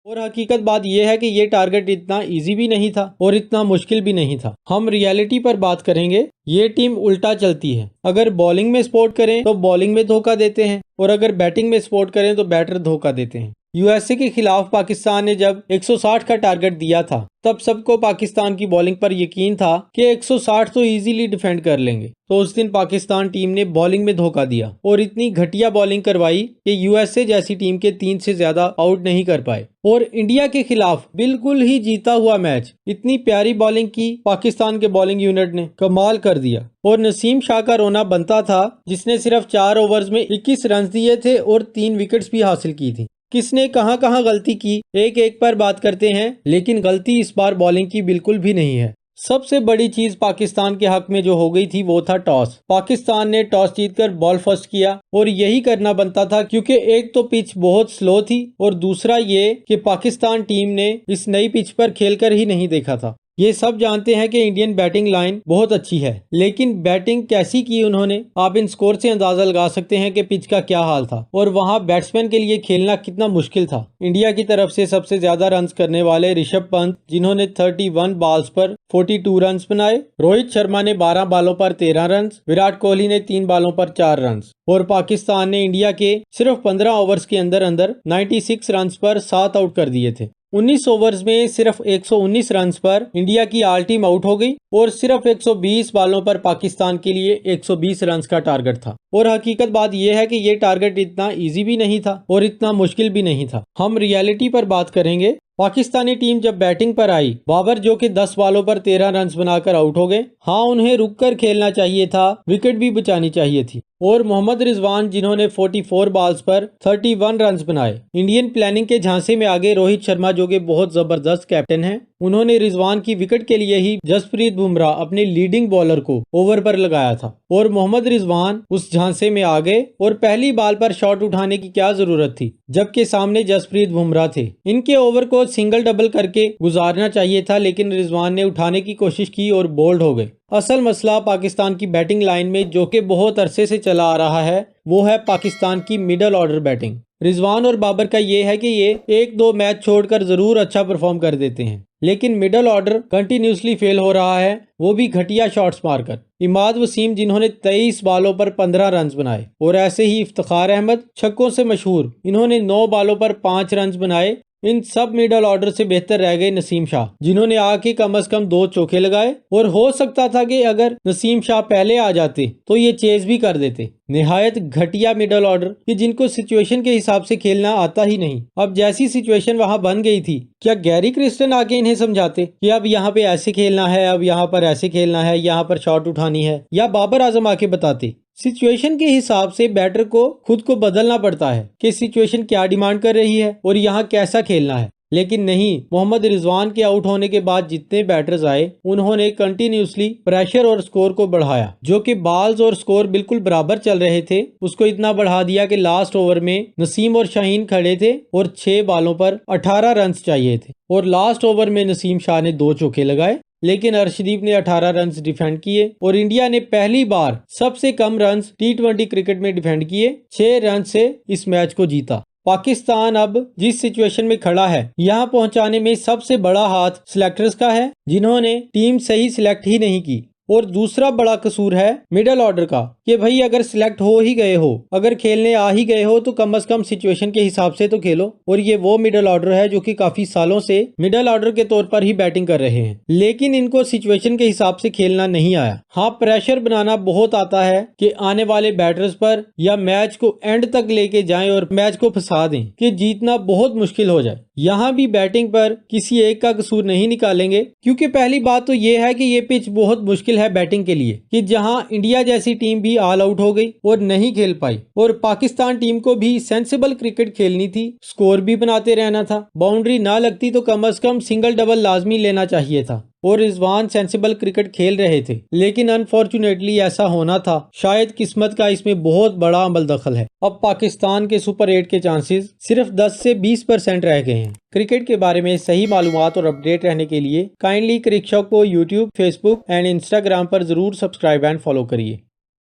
और हकीकत बात यह है कि ये टारगेट इतना इजी भी नहीं था और इतना मुश्किल भी नहीं था। हम रियलिटी पर बात करेंगे। ये टीम उल्टा चलती है। अगर बॉलिंग में सपोर्ट करें तो बॉलिंग में धोखा देते हैं और अगर बैटिंग में सपोर्ट करें तो बैटर धोखा देते हैं। यूएसए के खिलाफ पाकिस्तान ने जब 160 का टारगेट दिया था तब सबको पाकिस्तान की बॉलिंग पर यकीन था कि 160 तो इजीली डिफेंड कर लेंगे। तो उस दिन पाकिस्तान टीम ने बॉलिंग में धोखा दिया और इतनी घटिया बॉलिंग करवाई कि यूएसए जैसी टीम के 3 से ज्यादा आउट नहीं कर पाए और इंडिया के खिलाफ बिल्कुल ही जीता हुआ मैच। इतनी प्यारी बॉलिंग की पाकिस्तान के बॉलिंग यूनिट ने कमाल कर दिया और नसीम शाह का रोना बनता था जिसने सिर्फ 4 ओवर्स में 21 रन दिए थे और 3 विकेट्स भी हासिल की थी। किसने कहां कहां गलती की एक एक पर बात करते हैं, लेकिन गलती इस बार बॉलिंग की बिल्कुल भी नहीं है। सबसे बड़ी चीज पाकिस्तान के हक में जो हो गई थी वो था टॉस। पाकिस्तान ने टॉस जीतकर बॉल फर्स्ट किया और यही करना बनता था क्योंकि एक तो पिच बहुत स्लो थी और दूसरा ये कि पाकिस्तान टीम ने इस नई पिच पर खेलकर ही नहीं देखा था। ये सब जानते हैं कि इंडियन बैटिंग लाइन बहुत अच्छी है, लेकिन बैटिंग कैसी की उन्होंने आप इन स्कोर से अंदाजा लगा सकते हैं कि पिच का क्या हाल था और वहां बैट्समैन के लिए खेलना कितना मुश्किल था। इंडिया की तरफ से सबसे ज्यादा रन्स करने वाले ऋषभ पंत जिन्होंने 31 बॉल्स पर 42 रन्स बनाए। रोहित शर्मा ने 12 बालों पर 13 रन्स, विराट कोहली ने 3 बालों पर 4 रन्स और पाकिस्तान ने इंडिया के सिर्फ 15 ओवर्स के अंदर 96 रन्स पर 7 आउट कर दिए थे। 19 ओवर्स में सिर्फ 119 रन्स पर इंडिया की ऑल टीम आउट हो गई और सिर्फ 120 बालों पर पाकिस्तान के लिए 120 रन्स का टारगेट था। और हकीकत बात यह है कि ये टारगेट इतना इजी भी नहीं था और इतना मुश्किल भी नहीं था। हम रियलिटी पर बात करेंगे। पाकिस्तानी टीम जब बैटिंग पर आई, बाबर जो कि 10 बालों पर 13 रन्स बनाकर आउट हो गए। हाँ, उन्हें रुककर खेलना चाहिए था, विकेट भी बचानी चाहिए थी। और मोहम्मद रिजवान जिन्होंने 44 बॉल्स पर 31 रन्स बनाए। इंडियन प्लानिंग के झांसे में आगे रोहित शर्मा जो कि बहुत जबरदस्त कैप्टन हैं, उन्होंने रिजवान की विकेट के लिए ही जसप्रीत बुमराह अपने लीडिंग बॉलर को ओवर पर लगाया था और मोहम्मद रिजवान उस झांसे में आ गए और पहली बॉल पर शॉट उठाने की क्या जरूरत थी जबकि सामने जसप्रीत बुमराह थे। इनके ओवर को सिंगल डबल करके गुजारना चाहिए था, लेकिन रिजवान ने उठाने की कोशिश की और बोल्ड हो गए। असल मसला पाकिस्तान की बैटिंग लाइन में जो कि बहुत अरसे से चला आ रहा है वो है पाकिस्तान की मिडल ऑर्डर बैटिंग। रिजवान और बाबर का ये है कि ये 1-2 मैच छोड़कर जरूर अच्छा परफॉर्म कर देते हैं, लेकिन मिडल ऑर्डर कंटिन्यूसली फेल हो रहा है, वो भी घटिया शॉट्स मारकर। इमाद वसीम जिन्होंने 23 बालों पर 15 रन्स बनाए और ऐसे ही इफ्तिखार अहमद छक्कों से मशहूर, इन्होंने 9 बालों पर 5 रन्स बनाए। इन सब मिडल ऑर्डर से बेहतर रह गए नसीम शाह जिन्होंने आके कम से कम 2 चौके लगाए और हो सकता था कि अगर नसीम शाह पहले आ जाते तो ये चेज भी कर देते। निहायत घटिया मिडल ऑर्डर कि जिनको सिचुएशन के हिसाब से खेलना आता ही नहीं। अब जैसी सिचुएशन वहां बन गई थी, क्या गैरी क्रिस्टन आके इन्हें समझाते कि अब यहाँ पे ऐसे खेलना है, अब यहाँ पर ऐसे खेलना है, यहाँ पर शॉट उठानी है, या बाबर आजम आके बताते। सिचुएशन के हिसाब से बैटर को खुद को बदलना पड़ता है कि सिचुएशन क्या डिमांड कर रही है और यहाँ कैसा खेलना है। लेकिन नहीं, मोहम्मद रिजवान के आउट होने के बाद जितने बैटर्स आए उन्होंने कंटिन्यूसली प्रेशर और स्कोर को बढ़ाया। जो कि बॉल्स और स्कोर बिल्कुल बराबर चल रहे थे, उसको इतना बढ़ा दिया कि लास्ट ओवर में नसीम और शाहीन खड़े थे और 6 बालों पर 18 रन चाहिए थे और लास्ट ओवर में नसीम शाह ने 2 चौके लगाए, लेकिन अर्शदीप ने 18 रन्स डिफेंड किए और इंडिया ने पहली बार सबसे कम रन्स T20 क्रिकेट में डिफेंड किए। 6 रन से इस मैच को जीता। पाकिस्तान अब जिस सिचुएशन में खड़ा है, यहाँ पहुंचाने में सबसे बड़ा हाथ सिलेक्टर्स का है जिन्होंने टीम सही सिलेक्ट ही नहीं की। और दूसरा बड़ा कसूर है मिडल ऑर्डर का कि भाई अगर सिलेक्ट हो ही गए हो, अगर खेलने आ ही गए हो तो कम से कम सिचुएशन के हिसाब से तो खेलो। और ये वो मिडल ऑर्डर है जो कि काफी सालों से मिडल ऑर्डर के तौर पर ही बैटिंग कर रहे हैं, लेकिन इनको सिचुएशन के हिसाब से खेलना नहीं आया। हाँ, प्रेशर बनाना बहुत आता है कि आने वाले बैटर्स पर या मैच को एंड तक लेके जाएं और मैच को फंसा दें कि जीतना बहुत मुश्किल हो जाए। यहाँ भी बैटिंग पर किसी एक का कसूर नहीं निकालेंगे, क्योंकि पहली बात तो ये है कि ये पिच बहुत मुश्किल है बैटिंग के लिए कि जहां इंडिया जैसी टीम भी ऑल आउट हो गई और नहीं खेल पाई और पाकिस्तान टीम को भी सेंसिबल क्रिकेट खेलनी थी, स्कोर भी बनाते रहना था। बाउंड्री ना लगती तो कम से कम सिंगल डबल लाजमी लेना चाहिए था और रिजवान सेंसिबल क्रिकेट खेल रहे थे, लेकिन अनफॉर्चुनेटली ऐसा होना था। शायद किस्मत का इसमें बहुत बड़ा अमल दखल है। अब पाकिस्तान के सुपर 8 के चांसेस सिर्फ 10 से 20% रह गए हैं। क्रिकेट के बारे में सही मालूमात और अपडेट रहने के लिए काइंडली क्रिक शॉप को यूट्यूब, फेसबुक एंड इंस्टाग्राम पर जरूर सब्सक्राइब एंड फॉलो करिए।